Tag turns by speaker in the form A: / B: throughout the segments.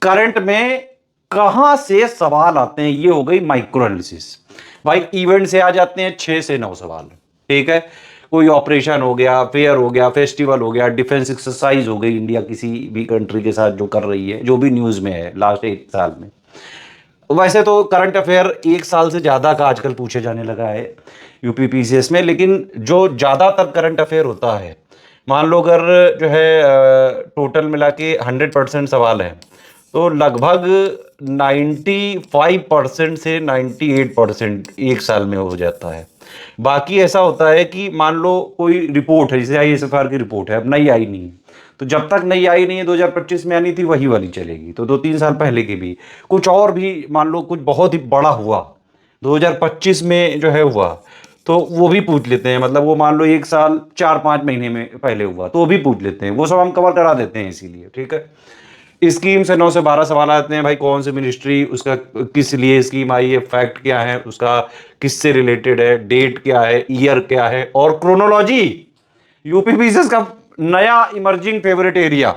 A: Current में कहां से सवाल आते हैं, ये हो गई माइक्रो एनालिसिस। भाई इवेंट से आ जाते हैं 6 से 9 सवाल, ठीक है। कोई ऑपरेशन हो गया, फेयर हो गया, फेस्टिवल हो गया, डिफेंस एक्सरसाइज हो गई, इंडिया किसी भी कंट्री के साथ जो कर रही है, जो भी न्यूज में है लास्ट 1 साल में। वैसे तो करंट अफेयर 1 साल से ज्यादा का आजकल पूछे जाने लगा है यूपी पीसीएस में, लेकिन जो ज्यादातर करंट अफेयर होता है, मान लो अगर जो है टोटल मिला के 100% सवाल है, तो लगभग 95% से 98% 1 साल में हो जाता है। बाकी ऐसा होता है कि मान लो कोई रिपोर्ट है, जैसे ISFR की रिपोर्ट है, अब नई आई नहीं है, तो जब तक नई आई नहीं है, 2025 में आनी थी वही वाली चलेगी, तो 2-3 साल पहले की भी कुछ और भी मान लो कुछ बहुत ही बड़ा हुआ 2025 में जो है हुआ, तो वो भी पूछ लेते हैं। मतलब वो मान लो 1 साल 4-5 महीने में पहले हुआ तो वो भी पूछ लेते हैं, वो सब हम कवर करा देते हैं इसीलिए, ठीक है। स्कीम से 9 से 12 सवाल आते हैं भाई, कौन सी मिनिस्ट्री, उसका किस लिए स्कीम आई है, फैक्ट क्या है उसका, किससे रिलेटेड है, डेट क्या है, ईयर क्या है, और क्रोनोलॉजी। यूपी पीसीएस का नया इमर्जिंग फेवरेट एरिया।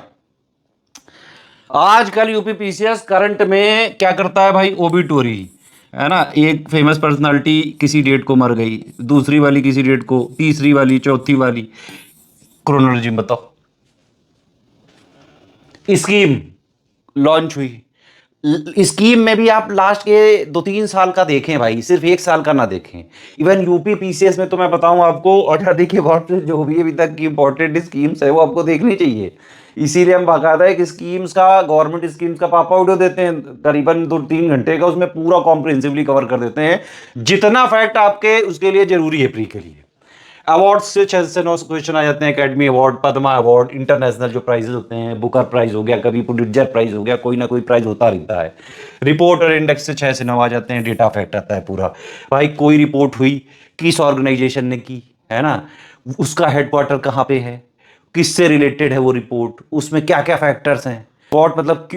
A: आजकल यूपी पीसीएस करंट में क्या करता है भाई, ओबिटोरी है ना, एक फेमस पर्सनालिटी किसी डेट को मर गई, दूसरी वाली किसी डेट को, तीसरी वाली, चौथी वाली, क्रोनोलॉजी में बताओ। स्कीम लॉन्च हुई, स्कीम में भी आप लास्ट के 2-3 साल का देखें भाई, सिर्फ 1 साल का ना देखें। इवन यूपी पीसीएस में तो मैं बताऊं आपको, आजादी के बाद से जो भी अभी तक की इंपॉर्टेंट स्कीम्स है वो आपको देखनी चाहिए। इसीलिए हम बाकायदा एक स्कीम्स का, गवर्नमेंट स्कीम्स का पापा वीडियो देते हैं, करीबन 2-3 घंटे का, उसमें पूरा कॉम्प्रिहेंसिवली कवर कर देते हैं, जितना फैक्ट आपके उसके लिए जरूरी है प्री के लिए। अवार्ड से 6 से 9 क्वेश्चन आ जाते हैं, academy award, Padma award, international जो प्राइजेस होते हैं, बुकर प्राइज हो गया, कभी पुलित्जर प्राइज हो गया, कोई ना कोई प्राइज होता रहता है। रिपोर्ट और इंडेक्स से 6 से 9 आ जाते हैं, डेटा फैक्ट आता है पूरा। भाई कोई रिपोर्ट हुई, किस ऑर्गेनाइजेशन ने की, है ना, उसका हेडक्वार्टर कहाँ पे है, किससे रिलेटेड है वो रिपोर्ट, उसमें क्या क्या फैक्टर्स हैं, रिपोर्ट मतलब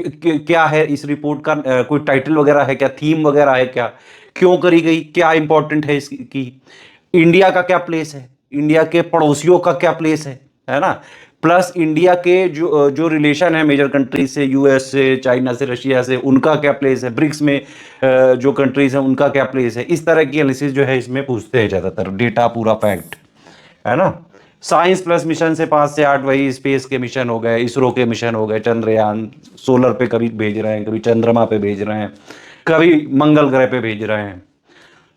A: क्या है इस रिपोर्ट का, कोई टाइटल वगैरह है क्या, थीम वगैरह है क्या, क्यों करी गई, क्या इंपॉर्टेंट है इसकी, इंडिया का क्या प्लेस है, इंडिया के पड़ोसियों का क्या प्लेस है ना, प्लस इंडिया के जो जो रिलेशन है मेजर कंट्रीज से, यूएस से, चाइना से, रशिया से, उनका क्या प्लेस है, ब्रिक्स में जो कंट्रीज हैं उनका क्या प्लेस है, इस तरह की एनालिसिस जो है इसमें पूछते हैं ज़्यादातर, डेटा पूरा फैक्ट, है ना। साइंस प्लस मिशन से 5 से 8 वही स्पेस के मिशन हो गए, इसरो के मिशन हो गए, चंद्रयान सोलर पे कभी भेज रहे हैं, कभी चंद्रमा पे भेज रहे हैं, कभी मंगल ग्रह पे भेज रहे हैं।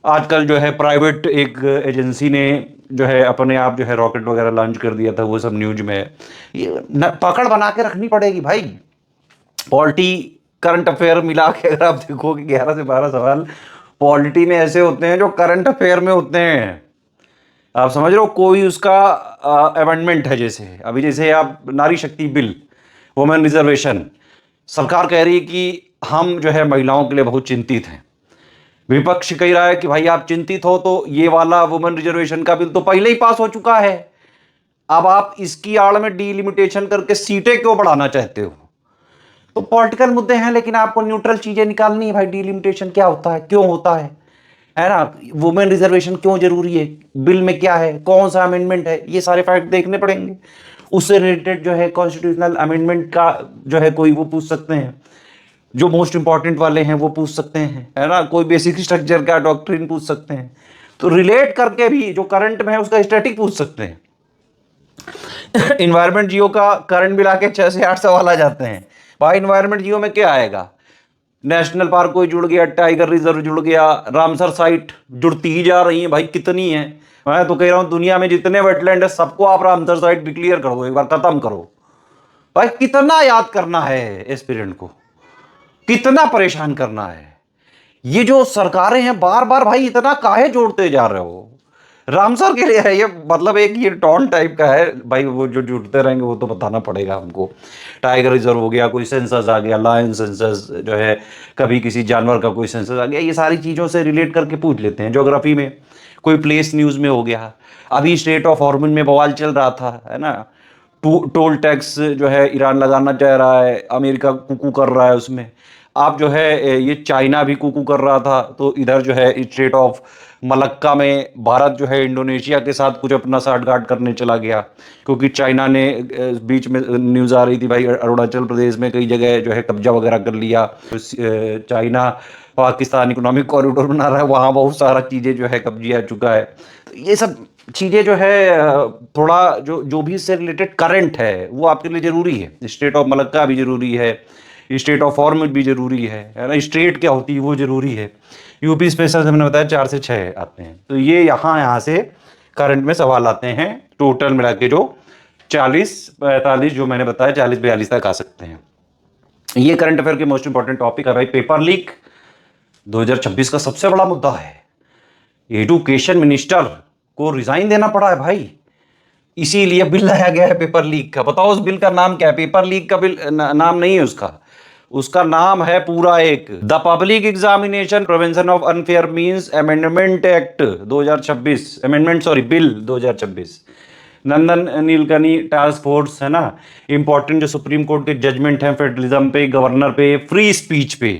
A: आजकल जो है प्राइवेट एक एजेंसी ने जो है अपने आप जो है रॉकेट वगैरह लॉन्च कर दिया था, वो सब न्यूज में है। ये पकड़ बना के रखनी पड़ेगी भाई। पॉलिटी करंट अफेयर मिला के अगर आप देखोगे 11 से 12 सवाल पॉलिटी में ऐसे होते हैं जो करंट अफेयर में होते हैं। आप समझ रहे हो, कोई उसका अमेंडमेंट है, जैसे अभी जैसे आप नारी शक्ति बिल, वुमेन रिजर्वेशन, सरकार कह रही है कि हम जो है महिलाओं के लिए बहुत चिंतित हैं। विपक्ष कह रहा है कि भाई आप चिंतित हो तो ये वाला वुमेन रिजर्वेशन का बिल तो पहले ही पास हो चुका है, अब आप इसकी आड़ में डीलिमिटेशन करके सीटें क्यों बढ़ाना चाहते हो। तो पॉलिटिकल मुद्दे हैं, लेकिन आपको न्यूट्रल चीजें निकालनी है भाई। डीलिमिटेशन क्या होता है, क्यों होता है ना, वुमेन रिजर्वेशन क्यों जरूरी है, बिल में क्या है, कौन सा अमेंडमेंट है, ये सारे फैक्ट देखने पड़ेंगे। उससे रिलेटेड जो है कॉन्स्टिट्यूशनल अमेंडमेंट का जो है कोई वो पूछ सकते हैं, जो मोस्ट इंपॉर्टेंट वाले हैं वो पूछ सकते हैं, है ना, कोई बेसिक स्ट्रक्चर का डॉक्ट्रिन पूछ सकते हैं। तो रिलेट करके भी जो करंट में है उसका स्टैटिक पूछ सकते हैं। इन्वायरमेंट जियो का करंट मिला के 6 से 8 सवाल आ जाते हैं। भाई इन्वायरमेंट जियो में क्या आएगा, नेशनल पार्क कोई जुड़ गया, टाइगर रिजर्व जुड़ गया, रामसर साइट जुड़ती ही जा रही है भाई, कितनी है। मैं तो कह रहा हूं दुनिया में जितने वेटलैंड है सबको आप रामसर साइट डिक्लेयर कर दो, एक बार खत्म करो। भाई कितना याद करना है एस्पिरेंट को, कितना परेशान करना है। ये जो सरकारें हैं बार बार भाई इतना काहे जोड़ते जा रहे हो, रामसर के लिए है ये, मतलब एक ये टॉन टाइप का है भाई, वो जो जुड़ते रहेंगे वो तो बताना पड़ेगा हमको। टाइगर रिजर्व हो गया, कोई सेंसस आ गया, लायन सेंसस जो है, कभी किसी जानवर का कोई सेंसस आ गया, ये सारी चीज़ों से रिलेट करके पूछ लेते हैं। ज्योग्राफी में कोई प्लेस न्यूज़ में हो गया, अभी स्ट्रेट ऑफ हॉर्मुज में बवाल चल रहा था, है ना, टोल टैक्स जो है ईरान लगाना चाह रहा है, अमेरिका कुकू कर रहा है उसमें। आप जो है ये चाइना भी कुकू कर रहा था, तो इधर जो है स्ट्रेट ऑफ मलक्का में भारत जो है इंडोनेशिया के साथ कुछ अपना साठगांठ करने चला गया, क्योंकि चाइना ने बीच में न्यूज़ आ रही थी भाई अरुणाचल प्रदेश में कई जगह जो है कब्जा वगैरह कर लिया। चाइना पाकिस्तान इकोनॉमिक कॉरिडोर बना रहा है, वहाँ बहुत सारा चीज़ें जो है कब्जा आ चुका है। तो ये सब चीज़ें जो है थोड़ा जो जो भी इससे रिलेटेड करंट है वो आपके लिए ज़रूरी है। स्टेट ऑफ मलक्का भी ज़रूरी है, स्टेट ऑफ फॉर्मेट भी ज़रूरी है ना। स्टेट क्या होती है वो ज़रूरी है। यूपी स्पेशल से मैंने बताया 4 से 6 आते हैं, तो ये यहाँ से करंट में सवाल आते हैं। टोटल मिला के जो 40-45 जो मैंने बताया 40-42 तक आ सकते हैं। ये करंट अफेयर के मोस्ट इंपॉर्टेंट टॉपिक है भाई। पेपर लीक 2026 का सबसे बड़ा मुद्दा है। एजुकेशन मिनिस्टर को रिजाइन देना पड़ा है भाई, इसीलिए बिल लाया गया है पेपर लीक का। बताओ उस बिल का नाम क्या है? पेपर लीक का बिल नाम नहीं है उसका, उसका नाम है पूरा एक the public examination prevention of unfair means amendment act 2026, amendment sorry bill 2026। Nandan Nilekani task force है ना। इंपॉर्टेंट जो सुप्रीम कोर्ट के जजमेंट हैं फेडरलिज्म पे, गवर्नर पे, फ्री स्पीच पे,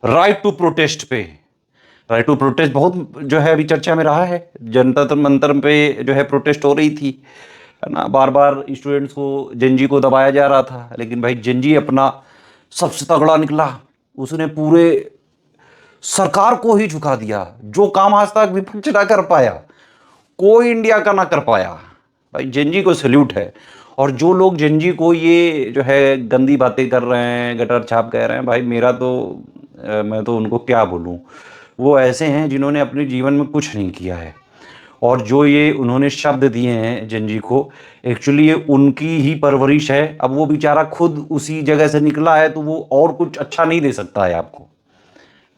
A: राइट टू प्रोटेस्ट पे। राइट टू प्रोटेस्ट बहुत जो है अभी चर्चा में रहा है। जनता मंतर पे जो है प्रोटेस्ट हो रही थी, है ना। बार बार स्टूडेंट्स को, जेनजी को दबाया जा रहा था, लेकिन भाई जेनजी अपना सबसे तगड़ा निकला। उसने पूरे सरकार को ही झुका दिया। जो काम आज तक विपक्ष ना कर पाया, कोई इंडिया का ना कर पाया, भाई जेनजी को सैल्यूट है। और जो लोग जेनजी को ये जो है गंदी बातें कर रहे हैं, गटर छाप कह रहे हैं, भाई मेरा तो मैं तो उनको क्या बोलूं। वो ऐसे हैं जिन्होंने अपने जीवन में कुछ नहीं किया है, और जो ये उन्होंने शब्द दिए हैं जेनजी को, एक्चुअली ये उनकी ही परवरिश है। अब वो बेचारा खुद उसी जगह से निकला है, तो वो और कुछ अच्छा नहीं दे सकता है आपको,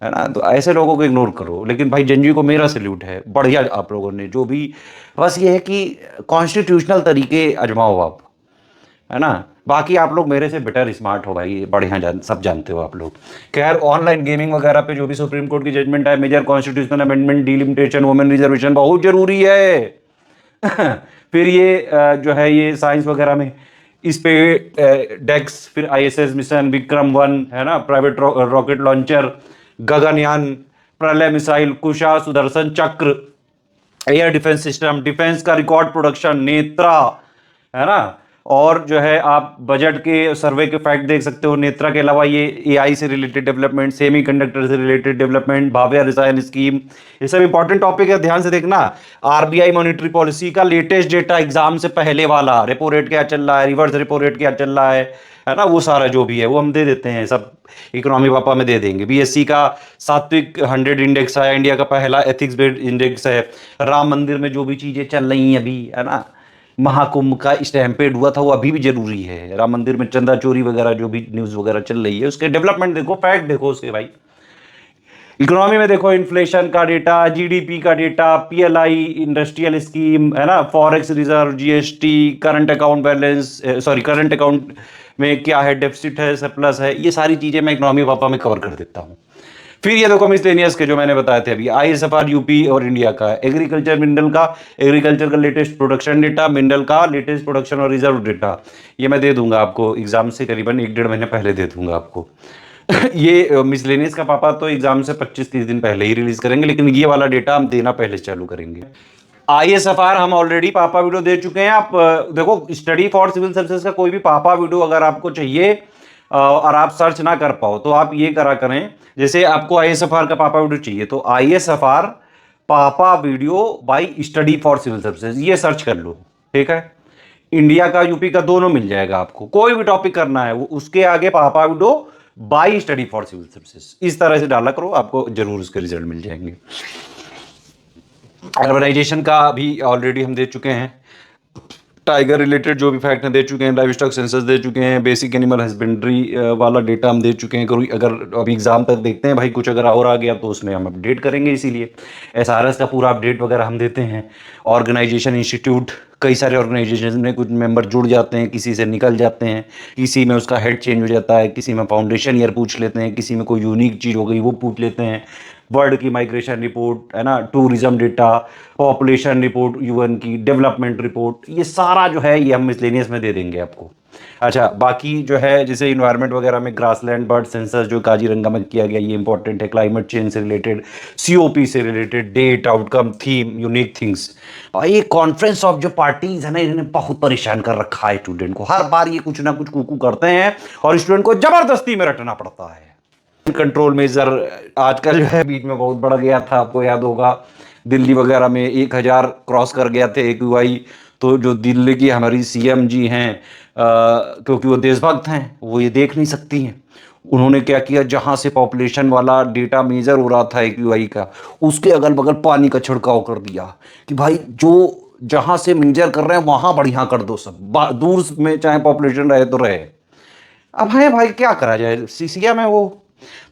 A: है ना। तो ऐसे लोगों को इग्नोर करो। लेकिन भाई जेनजी को मेरा सैल्यूट है, बढ़िया आप लोगों ने जो भी। बस ये है कि कॉन्स्टिट्यूशनल तरीके आजमाओ आप, है ना। बाकी आप लोग मेरे से बेटर स्मार्ट हो भाई, बढ़िया सब जानते हो आप लोग। खैर ऑनलाइन गेमिंग वगैरह पे जो भी सुप्रीम कोर्ट की जजमेंट है, major constitutional amendment, delimitation, women reservation बहुत जरूरी है। फिर ये जो है ये साइंस वगैरह में इस पे डेक्स, फिर आईएसएस मिशन विक्रम 1 है ना, प्राइवेट रॉकेट लॉन्चर, गगनयान, प्रलय मिसाइल, कुशा, सुदर्शन चक्र, एयर डिफेंस सिस्टम, डिफेंस का रिकॉर्ड प्रोडक्शन, नेत्रा, है ना। और जो है आप बजट के सर्वे के फैक्ट देख सकते हो। नेत्रा के अलावा ये एआई से रिलेटेड डेवलपमेंट, सेमीकंडक्टर से रिलेटेड डेवलपमेंट, भाभा रसायन स्कीम, ये सब इंपॉर्टेंट टॉपिक है, ध्यान से देखना। आरबीआई मॉनेटरी पॉलिसी का लेटेस्ट डेटा एग्जाम से पहले वाला, रेपो रेट क्या चल रहा है, रिवर्स रेपो रेट क्या चल रहा है ना, वो सारा जो भी है वो हम दे देते हैं, सब इकोनॉमी पापा में दे देंगे। बीएससी का सात्विक 100 इंडेक्स है, इंडिया का पहला एथिक्स बेस्ड इंडेक्स है। राम मंदिर में जो भी चीजें चल रही हैं अभी, है ना, महाकुंभ का स्टैम्पेड हुआ था, वो अभी भी जरूरी है। राम मंदिर में चंदा चोरी वगैरह जो भी न्यूज वगैरह चल रही है, उसके डेवलपमेंट देखो, फैक्ट देखो उसके भाई। इकोनॉमी में देखो इन्फ्लेशन का डेटा, जीडीपी का डेटा, पीएलआई, इंडस्ट्रियल स्कीम, है ना, forex reserve, GST, current account balance, sorry current account में क्या है, डेफिसिट है, सरप्लस है, ये सारी चीजें मैं इकोनॉमी पापा में कवर कर देता हूँ। फिर ये देखो मिसलेनियस के जो मैंने बताए थे अभी, आईएसएफआर यूपी और इंडिया का, एग्रीकल्चर मिनरल का, एग्रीकल्चर का लेटेस्ट प्रोडक्शन डेटा, मिनरल का लेटेस्ट प्रोडक्शन और रिजर्व डेटा, ये मैं दे दूंगा आपको एग्जाम से करीबन 1-1.5 महीने पहले दे दूंगा आपको। ये मिसलेनियस का पापा तो एग्जाम से 25-30 दिन पहले ही रिलीज करेंगे, लेकिन ये वाला डेटा हम देना पहले चालू करेंगे। आईएसएफआर हम ऑलरेडी पापा वीडियो दे चुके हैं। आप देखो स्टडी फॉर सिविल सर्विसेज का कोई भी पापा वीडियो अगर आपको चाहिए और आप सर्च ना कर पाओ, तो आप ये करा करें, जैसे आपको आईएसएफआर का पापा वीडियो चाहिए तो आईएसएफआर पापा video by study for civil services ये सर्च कर लो, ठीक है। इंडिया का यूपी का दोनों मिल जाएगा आपको, कोई भी टॉपिक करना है वो उसके आगे पापा video by study for civil services इस तरह से डाला करो, आपको जरूर उसके रिजल्ट मिल जाएंगे। अर्बनाइजेशन का भी ऑलरेडी हम दे चुके हैं, टाइगर रिलेटेड जो भी फैक्ट हैं दे चुके हैं, लाइव स्टॉक सेंसस दे चुके हैं, बेसिक एनिमल हस्बेंड्री वाला डेटा हम दे चुके हैं। अगर अभी एग्जाम तक देखते हैं भाई, कुछ अगर और आ गया तो उसमें हम अपडेट करेंगे, इसीलिए एसआरएस का पूरा अपडेट वगैरह हम देते हैं। ऑर्गेनाइजेशन इंस्टीट्यूट, कई सारे ऑर्गेनाइजेशन में कुछ मेंबर जुड़ जाते हैं, किसी से निकल जाते हैं, किसी में उसका हेड चेंज हो जाता है, किसी में फाउंडेशन ईयर पूछ लेते हैं, किसी में कोई यूनिक चीज़ हो गई वो पूछ लेते हैं, वर्ल्ड की माइग्रेशन रिपोर्ट है ना, tourism data, population report UN की, डेवलपमेंट रिपोर्ट, ये सारा जो है ये हम मिसलेनियस में दे देंगे आपको। अच्छा, बाकी जो है जैसे इन्वायरमेंट वगैरह में ग्रासलैंड बर्ड सेंसस जो काजीरंगा में किया गया, ये इंपॉर्टेंट है। क्लाइमेट चेंज से रिलेटेड, सीओपी से related, date, outcome, theme, unique things. भाई कॉन्फ्रेंस ऑफ जो पार्टीज है ना, इन्होंने बहुत परेशान कर रखा है स्टूडेंट को। हर बार ये कुछ ना कुछ कुकू करते हैं और स्टूडेंट को जबरदस्ती में रटना पड़ता है। कंट्रोल मेजर आजकल जो है बीच में बहुत बढ़ गया था, आपको याद होगा दिल्ली वगैरह में 1000 क्रॉस कर गया थे AQI। तो जो दिल्ली की हमारी CM जी हैं, क्योंकि वो देशभक्त हैं, वो ये देख नहीं सकती हैं। उन्होंने क्या किया, जहां से पॉपुलेशन वाला डेटा मेजर हो रहा था AQI का, उसके अगल बगल पानी का छिड़काव कर दिया कि भाई जो जहां से मेजर कर रहे हैं वहां बढ़िया कर दो, सब दूर में चाहे पॉपुलेशन रहे तो रहे। अब है भाई क्या करा जाए, CM है वो।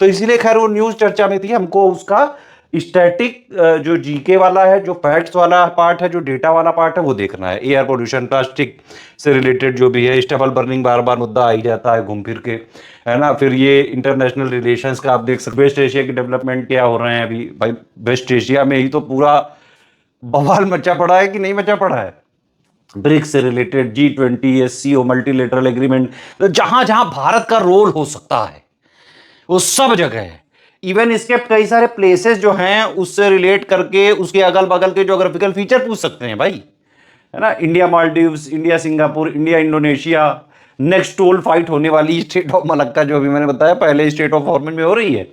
A: तो इसीलिए खैर वो न्यूज चर्चा में थी। हमको उसका स्टैटिक जो जीके वाला है, जो फैक्ट्स वाला पार्ट है, जो डेटा वाला पार्ट है, वो देखना है। एयर पोल्यूशन, प्लास्टिक से रिलेटेड जो भी है, स्टेबल बर्निंग बार बार मुद्दा आ ही जाता है घूम फिर के, है ना। फिर ये इंटरनेशनल रिलेशंस का आप देख सकते, वेस्ट एशिया के डेवलपमेंट क्या हो रहे हैं अभी भाई। वेस्ट एशिया में ही तो पूरा बवाल मचा पड़ा है कि नहीं मचा पड़ा है। ब्रिक्स से related, G20, SCO, multilateral agreement, तो जहां जहां भारत का रोल हो सकता है वो सब जगह है। इवन इसके कई सारे प्लेसेस जो हैं उससे रिलेट करके उसके अगल बगल के ज्योग्राफिकल फीचर पूछ सकते हैं भाई, है ना। India Maldives, India Singapore, India Indonesia, next toll fight होने वाली स्टेट ऑफ मलक्का, जो अभी मैंने बताया पहले स्टेट ऑफ फॉर्मेट में हो रही है।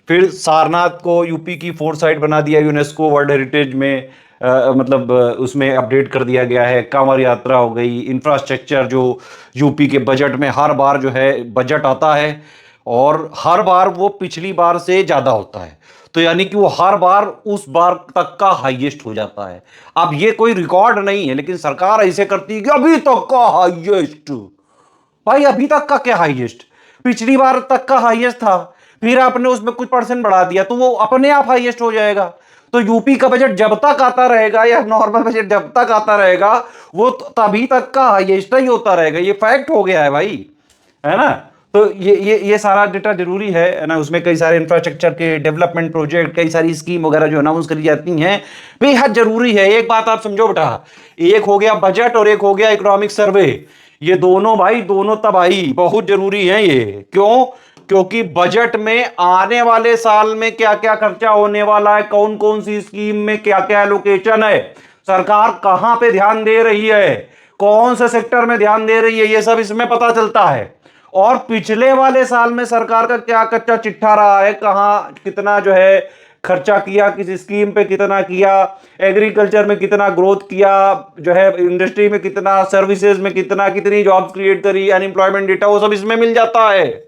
A: फिर सारनाथ को यूपी की 4th साइट बना दिया यूनेस्को वर्ल्ड हेरिटेज में, मतलब उसमें अपडेट कर दिया गया है। कांवड़ यात्रा हो गई, इंफ्रास्ट्रक्चर जो यूपी के बजट में हर बार जो है बजट आता है और हर बार वो पिछली बार से ज्यादा होता है, तो यानी कि वो हर बार उस बार तक का हाईएस्ट हो जाता है। अब ये कोई रिकॉर्ड नहीं है, लेकिन सरकार ऐसे करती है कि अभी तक का हाईएस्ट। भाई अभी तक का क्या हाईएस्ट, पिछली बार तक का हाईएस्ट था, फिर आपने उसमें कुछ परसेंट बढ़ा दिया तो वो अपने आप हाईएस्ट हो जाएगा। तो यूपी का बजट जब तक आता रहेगा या नॉर्मल बजट जब तक आता रहेगा वो तभी तक का हाईएस्ट ही होता रहेगा। ये फैक्ट हो गया है भाई, है ना। तो ये सारा डेटा जरूरी है ना। उसमें कई सारे इंफ्रास्ट्रक्चर के डेवलपमेंट प्रोजेक्ट, कई सारी स्कीम वगैरह जो अनाउंस करी जाती हैं, बेहद जरूरी है। एक बात आप समझो बेटा, एक हो गया बजट और एक हो गया इकोनॉमिक सर्वे। ये दोनों भाई, दोनों तबाही बहुत जरूरी है ये। क्यों? क्योंकि बजट में आने वाले साल में क्या क्या खर्चा होने वाला है, कौन कौन सी स्कीम में क्या क्या एलोकेशन है, सरकार कहां पे ध्यान दे रही है, कौन से सेक्टर में ध्यान दे रही है, ये सब इसमें पता चलता है। और पिछले वाले साल में सरकार का क्या कच्चा चिट्ठा रहा है, कहां कितना जो है खर्चा किया, किस स्कीम पे कितना किया, एग्रीकल्चर में कितना ग्रोथ किया, जो है इंडस्ट्री में कितना, सर्विसेज में कितना, कितनी जॉब्स क्रिएट करी, अनएम्प्लॉयमेंट डेटा, वो सब इसमें मिल जाता है।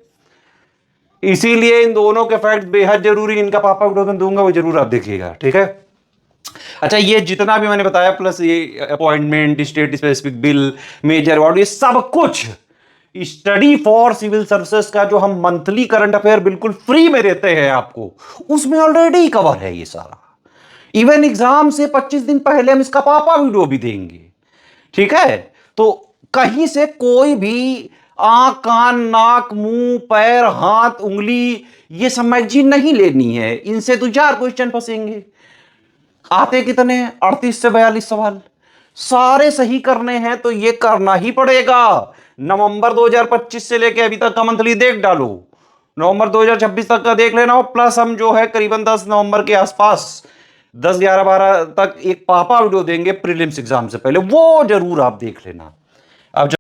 A: इसीलिए इन दोनों के फैक्ट बेहद जरूरी। इनका पापा को दूंगा, वो जरूर आप देखिएगा, ठीक है। अच्छा, ये जितना भी मैंने बताया प्लस ये appointment, state specific bill, major award, ये सब कुछ स्टडी फॉर सिविल सर्विसेज का जो हम मंथली करंट अफेयर बिल्कुल फ्री में देते हैं आपको, उसमें ऑलरेडी कवर है ये सारा। इवन एग्जाम से 25 दिन पहले हम इसका पापा वीडियो भी देंगे, ठीक है। तो कहीं से कोई भी आंख, कान, नाक, मुंह, पैर, हाथ, उंगली, ये सब मैगजीन नहीं लेनी है। इनसे 2-4 क्वेश्चन फंसेंगे। आते कितने? 38 से 42 सवाल सारे सही करने हैं, तो ये करना ही पड़ेगा। नवंबर 2025 से लेके अभी तक का मंथली देख डालो, नवंबर 2026 तक का देख लेना, प्लस हम जो है करीबन 10 नवंबर के आसपास 10, 11, 12 तक एक पापा वीडियो देंगे प्रीलिम्स एग्जाम से पहले, वो जरूर आप देख लेना। अब